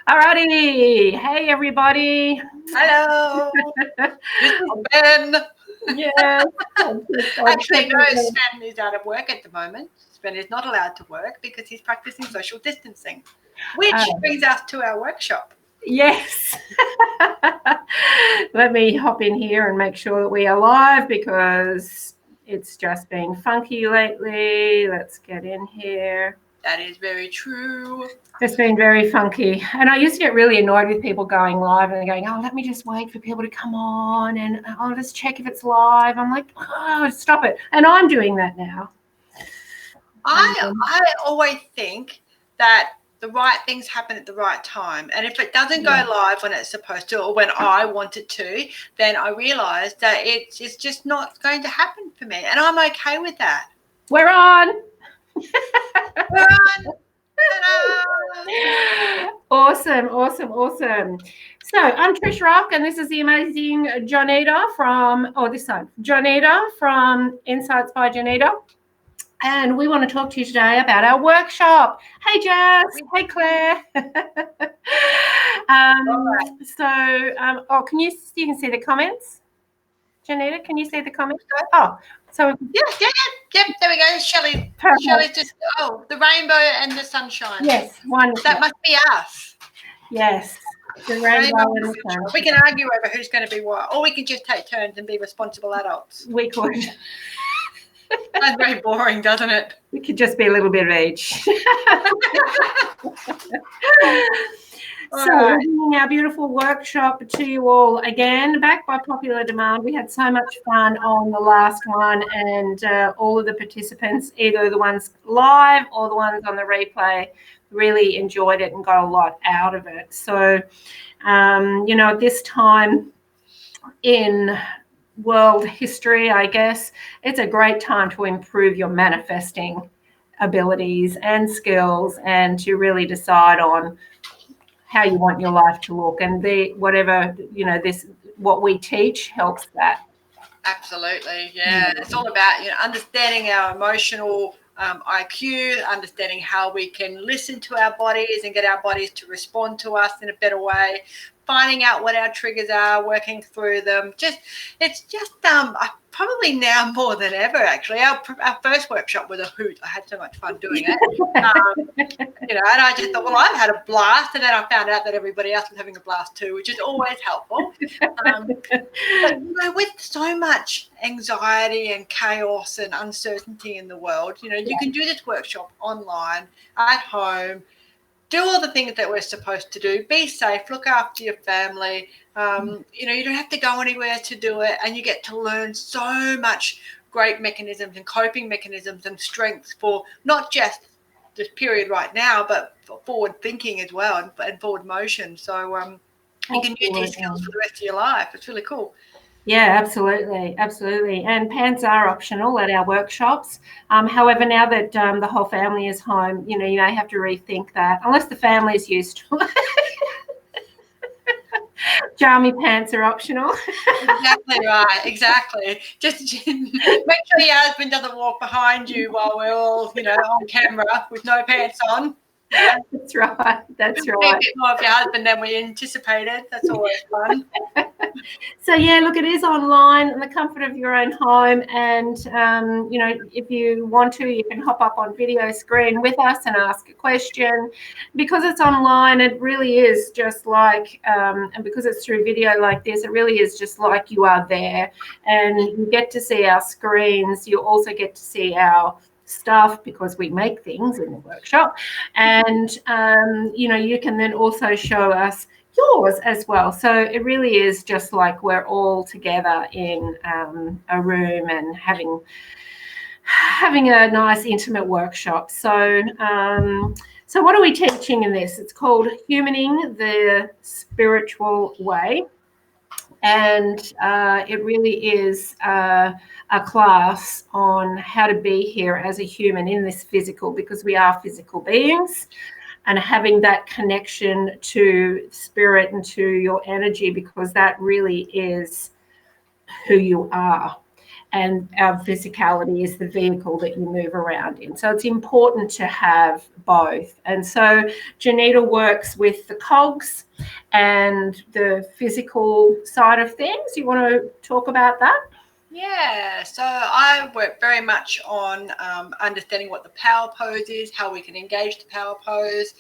Alrighty. Hey, everybody. Hello. This is Ben. Yes. Actually, no, Sven is out of work at the moment. Sven is not allowed to work because he's practicing social distancing, which brings us to our workshop. Yes. Let me hop in here and make sure that we are live because it's just been funky lately. Let's get in here. That is very true. It's been very funky. And I used to get really annoyed with people going live and going, oh, let me just wait for people to come on and I'll just check if it's live. I'm like, oh, stop it. And I'm doing that now. I always think that the right things happen at the right time. And if it doesn't go live when it's supposed to or when I want it to, then I realise that it's just not going to happen for me. And I'm okay with that. We're on. We're on. Awesome. So I'm Trish Rock, and this is the amazing Johnita from Insights By Johnita. And we want to talk to you today about our workshop. Hey, Jazz. Hey, Claire. Can you see the comments? Johnita, can you see the comments? Oh, so Yep, there we go. Shelley just the rainbow and the sunshine. Yes, wonderful. That must be us. Yes, the rainbow and the sunshine. We can argue over who's going to be what, or we can just take turns and be responsible adults. We could. That's very boring, doesn't it? We could just be a little bit of each. So we're bringing our beautiful workshop to you all again, back by popular demand. We had so much fun on the last one, and all of the participants, either the ones live or the ones on the replay, really enjoyed it and got a lot out of it. So, at this time in world history, I guess, it's a great time to improve your manifesting abilities and skills and to really decide on how you want your life to look, and what we teach helps that. Absolutely, yeah. It's all about understanding our emotional IQ, understanding how we can listen to our bodies and get our bodies to respond to us in a better way, finding out what our triggers are, working through them. Probably now more than ever, actually. Our first workshop was a hoot. I had so much fun doing it. And I just thought, well, I've had a blast. And then I found out that everybody else was having a blast too, which is always helpful. But with so much anxiety and chaos and uncertainty in the world, you can do this workshop online, at home, do all the things that we're supposed to do, be safe, look after your family. You don't have to go anywhere to do it, and you get to learn so much great mechanisms and coping mechanisms and strengths for not just this period right now, but for forward thinking as well and forward motion. So you can use these skills for the rest of your life. It's really cool. Yeah, absolutely. And pants are optional at our workshops. However, now that the whole family is home, you may have to rethink that, unless the family's used to it. Jammy pants are optional. Exactly right. Exactly. Just make sure your husband doesn't walk behind you while we're all, on camera with no pants on. Yeah. That's right. A bit more of your husband than we anticipated. That's always fun. So look, it is online in the comfort of your own home, and if you want to, you can hop up on video screen with us and ask a question. Because it's online, it really is just like, and because it's through video like this, it really is just like you are there, and you get to see our screens. You also get to see our stuff because we make things in the workshop, and you can then also show us yours as well. So it really is just like we're all together in a room and having a nice intimate workshop. So what are we teaching in this? It's called Humaning the Spiritual Way. And it really is a class on how to be here as a human in this physical, because we are physical beings, and having that connection to spirit and to your energy, because that really is who you are. and our physicality is the vehicle that you move around in. So it's important to have both. And so Johnita works with the cogs and the physical side of things. You want to talk about that? Yeah, so I work very much on understanding what the power pose is, how we can engage the power pose.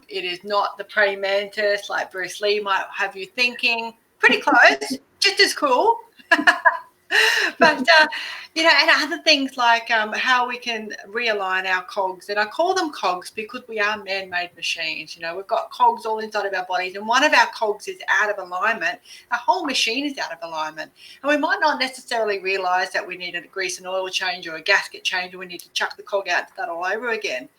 It is not the praying mantis like Bruce Lee might have you thinking. Pretty close, just as cool. But and other things like how we can realign our cogs, and I call them cogs because we are man-made machines. We've got cogs all inside of our bodies, and one of our cogs is out of alignment. Our whole machine is out of alignment, and we might not necessarily realize that we need a grease and oil change or a gasket change, or we need to chuck the cog out to that all over again.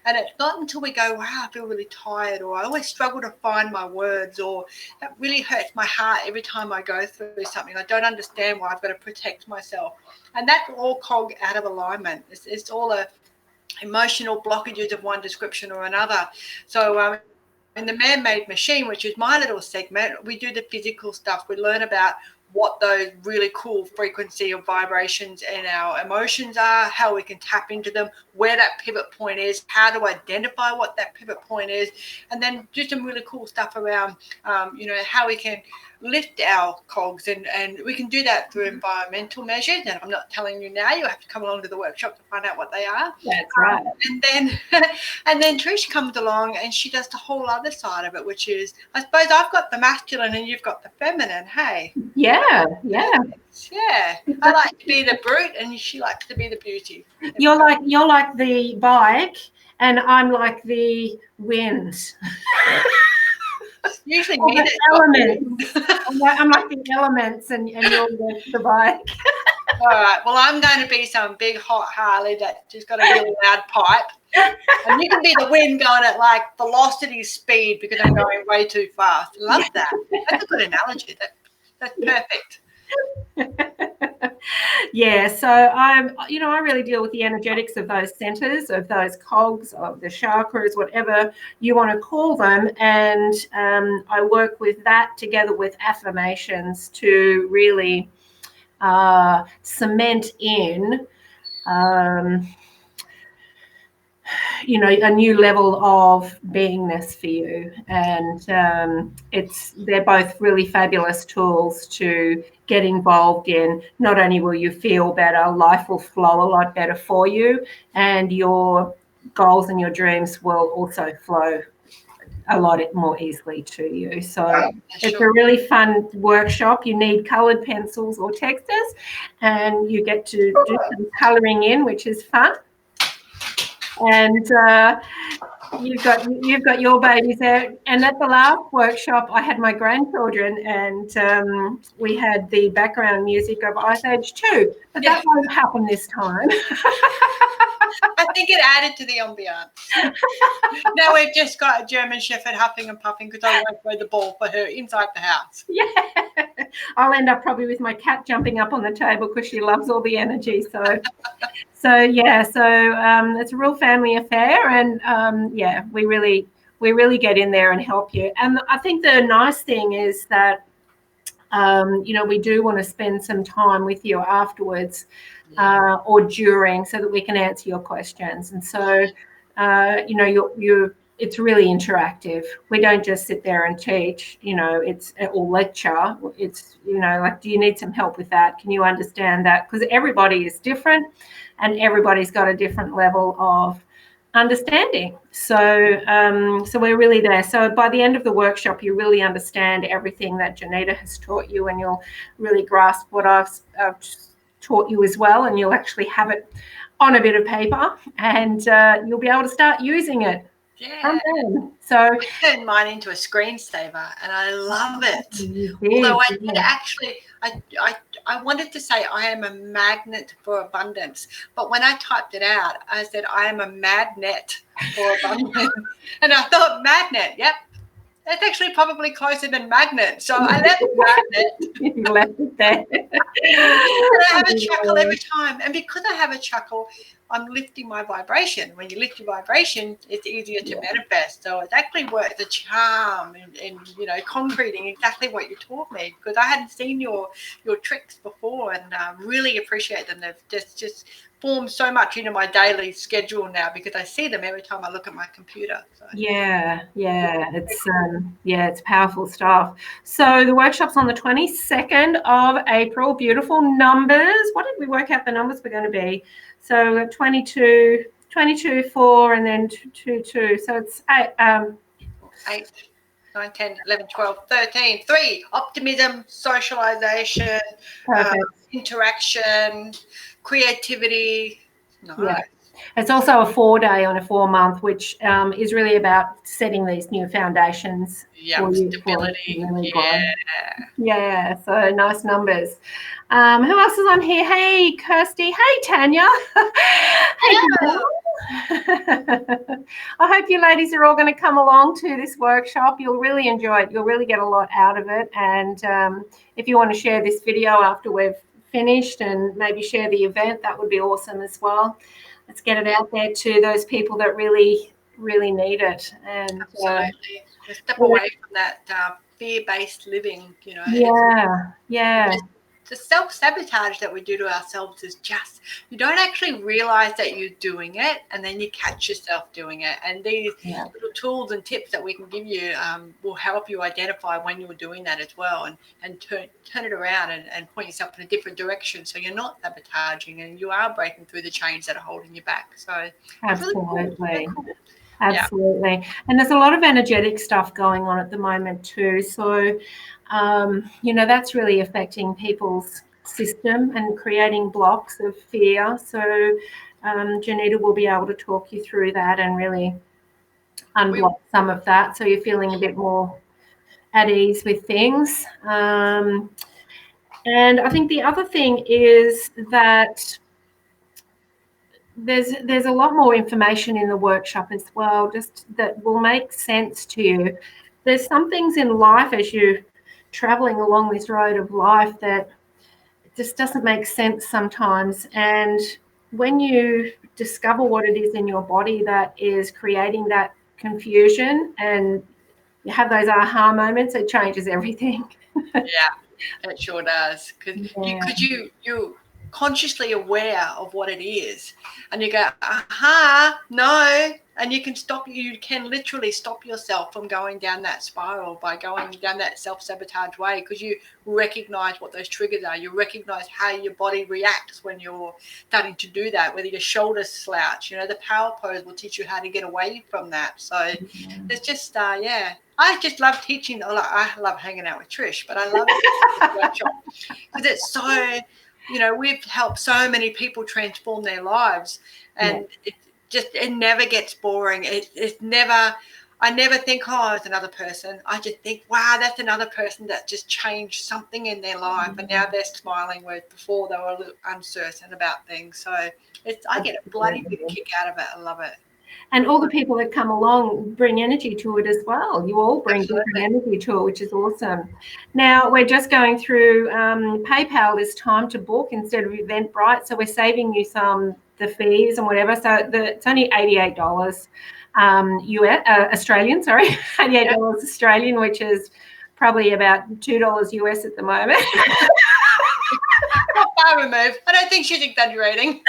And it's not until we go, wow, I feel really tired, or I always struggle to find my words, or that really hurts my heart every time I go through something. I don't understand why I've got to protect myself. And that's all cog out of alignment. It's all emotional blockages of one description or another. So in the man-made machine, which is my little segment, we do the physical stuff. We learn about what those really cool frequency of vibrations and our emotions are, how we can tap into them, where that pivot point is, how to identify what that pivot point is, and then do some really cool stuff around, how we can lift our cogs, and we can do that through environmental measures. And I'm not telling you now, you have to come along to the workshop to find out what they are. That's right. And then Trish comes along and she does the whole other side of it, which is, I suppose I've got the masculine and you've got the feminine. Hey. Yeah. I like to be the brute and she likes to be the beauty. You're like the bike and I'm like the wind. Usually me the elements. I'm like the elements and you're the bike. All right. Well, I'm going to be some big hot Harley that just got a really loud pipe. And you can be the wind going at like velocity speed because I'm going way too fast. Love that. That's a good analogy. That's perfect. Yeah, so I really deal with the energetics of those centers, of those cogs, of the chakras, whatever you want to call them, and I work with that together with affirmations to really cement in a new level of beingness for you. And they're both really fabulous tools to get involved in. Not only will you feel better, life will flow a lot better for you, and your goals and your dreams will also flow a lot more easily to you. So it's a really fun workshop. You need colored pencils or textures, and you get to do some coloring in, which is fun. And you've got your babies there. And at the last workshop, I had my grandchildren, and we had the background music of Ice Age 2. But that won't happen this time. I think it added to the ambiance. Now we've just got a German Shepherd huffing and puffing because I won't throw the ball for her inside the house. Yeah. I'll end up probably with my cat jumping up on the table because she loves all the energy. So it's a real family affair, and we really get in there and help you. And I think the nice thing is that we do want to spend some time with you afterwards or during, so that we can answer your questions. And so it's really interactive. We don't just sit there and teach, it's or lecture. It's, like, do you need some help with that? Can you understand that? Because everybody is different and everybody's got a different level of understanding. So we're really there. So by the end of the workshop, you really understand everything that Johnita has taught you, and you'll really grasp what I've taught you as well, and you'll actually have it on a bit of paper, and you'll be able to start using it. Yeah. So I turned mine into a screensaver, and I love it. Although I did actually, I wanted to say I am a magnet for abundance, but when I typed it out, I said I am a magnet for abundance, and I thought magnet. Yep, It's actually probably closer than Magnet. So I left Magnet. You left it there. And I have a chuckle every time. And because I have a chuckle, I'm lifting my vibration. When you lift your vibration, it's easier to manifest. So it actually works a charm in concreting exactly what you taught me, because I hadn't seen your tricks before, and really appreciate them. They've just formed so much into my daily schedule now, because I see them every time I look at my computer. So. Yeah, it's powerful stuff. So the workshop's on the 22nd of April. Beautiful numbers. What did we work out the numbers were going to be? So 22, 4, and then 2, 2. So it's 8, 9, 10, 11, 12, 13, 3. Optimism, socialization, interaction, creativity. Nice. Yeah. It's also a 4-day on a 4-month, which is really about setting these new foundations for you. Stability. Yeah, so nice numbers. Who else is on here? Hey, Kirsty. Hey, Tanya. Hey, I hope you ladies are all going to come along to this workshop. You'll really enjoy it. You'll really get a lot out of it. And if you want to share this video after we've finished and maybe share the event, that would be awesome as well. Let's get it out there to those people that really, really need it. And absolutely. Step away from that fear-based living, The self-sabotage that we do to ourselves is just, you don't actually realize that you're doing it, and then you catch yourself doing it. And these little tools and tips that we can give you will help you identify when you're doing that as well, and turn it around and point yourself in a different direction, so you're not sabotaging and you are breaking through the chains that are holding you back. So absolutely. Really cool. Absolutely. Yeah. And there's a lot of energetic stuff going on at the moment too. So, that's really affecting people's system and creating blocks of fear. So Johnita will be able to talk you through that and really unblock some of that, so you're feeling a bit more at ease with things. And I think the other thing is that there's a lot more information in the workshop as well, just that will make sense to you. There's some things in life as you're traveling along this road of life that just doesn't make sense sometimes. And when you discover what it is in your body that is creating that confusion, and you have those aha moments, it changes everything. It sure does. Because you're consciously aware of what it is, and you go, aha, no, and you can literally stop yourself from going down that spiral by going down that self-sabotage way, because you recognize what those triggers are. You recognize how your body reacts when you're starting to do that, whether your shoulders slouch. The power pose will teach you how to get away from that. So it's just I just love teaching. I love hanging out with Trish, but I love the workshop because it's so, we've helped so many people transform their lives, and it never gets boring. It's never, I never think, oh, it's another person. I just think, wow, that's another person that just changed something in their life, and now they're smiling where before they were a little uncertain about things. So I get a bloody big kick out of it. I love it. And all the people that come along bring energy to it as well. You all bring different energy to it, which is awesome. Now, we're just going through PayPal this time to book instead of Eventbrite. So we're saving you the fees and whatever. So it's only $88 Australian, sorry, $88 Australian, which is probably about $2 US at the moment. Not far removed. I don't think she's exaggerating.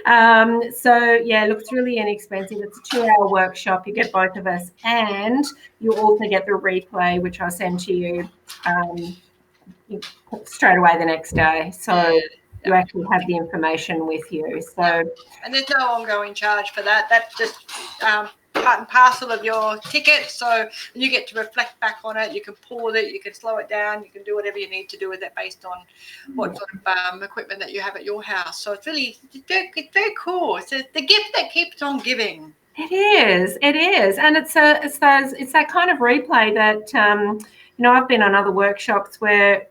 Look, it's really inexpensive. It's a 2-hour workshop. You get both of us, and you also get the replay, which I'll send to you straight away the next day. So you actually have the information with you. So, and there's no ongoing charge for that. That's just part and parcel of your ticket. So you get to reflect back on it. You can pause it. You can slow it down. You can do whatever you need to do with it based on what sort of equipment that you have at your house. So it's very cool. It's the gift that keeps on giving. It is, and it's that kind of replay that I've been on other workshops where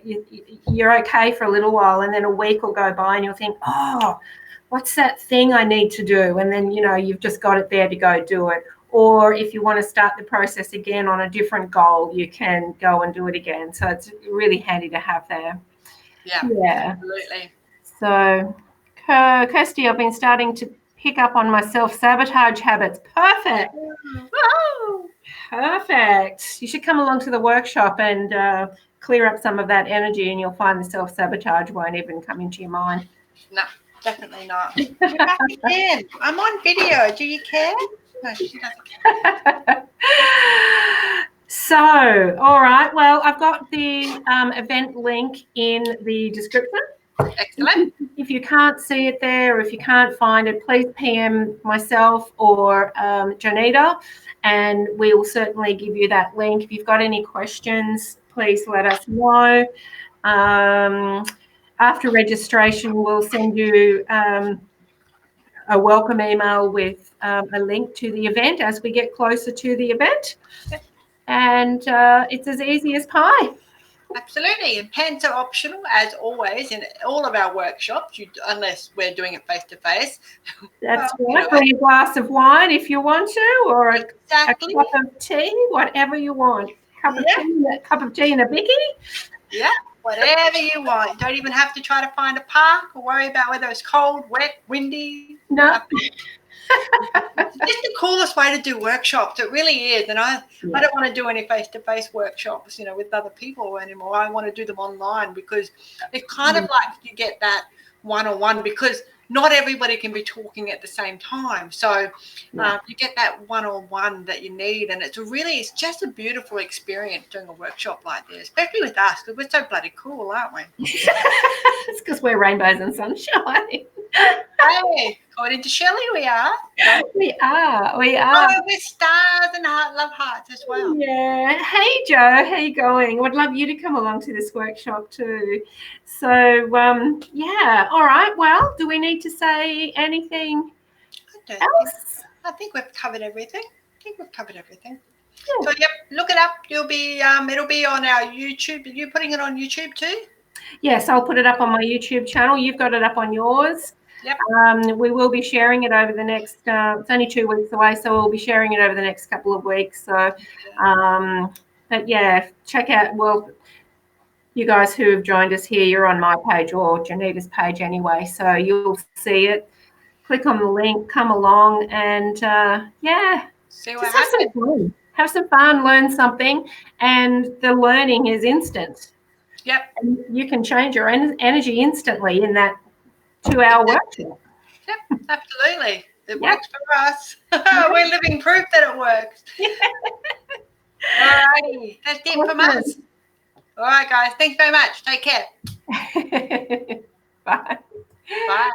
you're okay for a little while, and then a week will go by, and you'll think, oh, what's that thing I need to do? And then you've just got it there to go do it. or if you want to start the process again on a different goal, you can go and do it again. So it's really handy to have there. Yeah, absolutely. So, Kirsty, I've been starting to pick up on my self-sabotage habits. Perfect. Woo! Perfect. You should come along to the workshop and clear up some of that energy, and you'll find the self-sabotage won't even come into your mind. No, definitely not. You're back again. I'm on video. Do you care? No, she doesn't care. So, all right. Well, I've got the event link in the description. Excellent. If you can't see it there, or if you can't find it, please PM myself or Johnita, and we will certainly give you that link. If you've got any questions, please let us know. After registration, we'll send you a welcome email with a link to the event as we get closer to the event. And it's as easy as pie. Absolutely. And pens are optional, as always, in all of our workshops, unless we're doing it face-to-face. That's right. Bring a glass of wine if you want to, or a cup of tea, whatever you want. Cup of tea and a bicky. Yeah, whatever you want. Don't even have to try to find a park or worry about whether it's cold, wet, windy. No. It's just the coolest way to do workshops. It really is. And I don't want to do any face-to-face workshops, with other people anymore. I want to do them online because it's kind of like you get that one-on-one, because not everybody can be talking at the same time. So you get that one-on-one that you need. And it's just a beautiful experience doing a workshop like this, especially with us, because we're so bloody cool, aren't we? It's because we're rainbows and sunshine. Hey, according to Shelley, we are. We are. Oh, we're stars and love hearts as well. Yeah. Hey, Joe, how you going? Would love you to come along to this workshop too. So, yeah. All right. Well, do we need to say anything else? I think we've covered everything. Yeah. So, yep, look it up. It'll be on our YouTube. Are you putting it on YouTube too? Yes, I'll put it up on my YouTube channel. You've got it up on yours. Yep. We will be sharing it over the next, it's only 2 weeks away, so we'll be sharing it over the next couple of weeks. So, but yeah, check out, well, you guys who have joined us here, you're on my page or Johnita's page anyway, so you'll see it. Click on the link, come along, and yeah, see what happens. Have some fun, learn something, and the learning is instant. Yep. And you can change your energy instantly in that 2-hour workshop. Yep, absolutely. It works for us. We're living proof that it works. All righty. That's it from us. All right, guys. Thanks very much. Take care. Bye. Bye.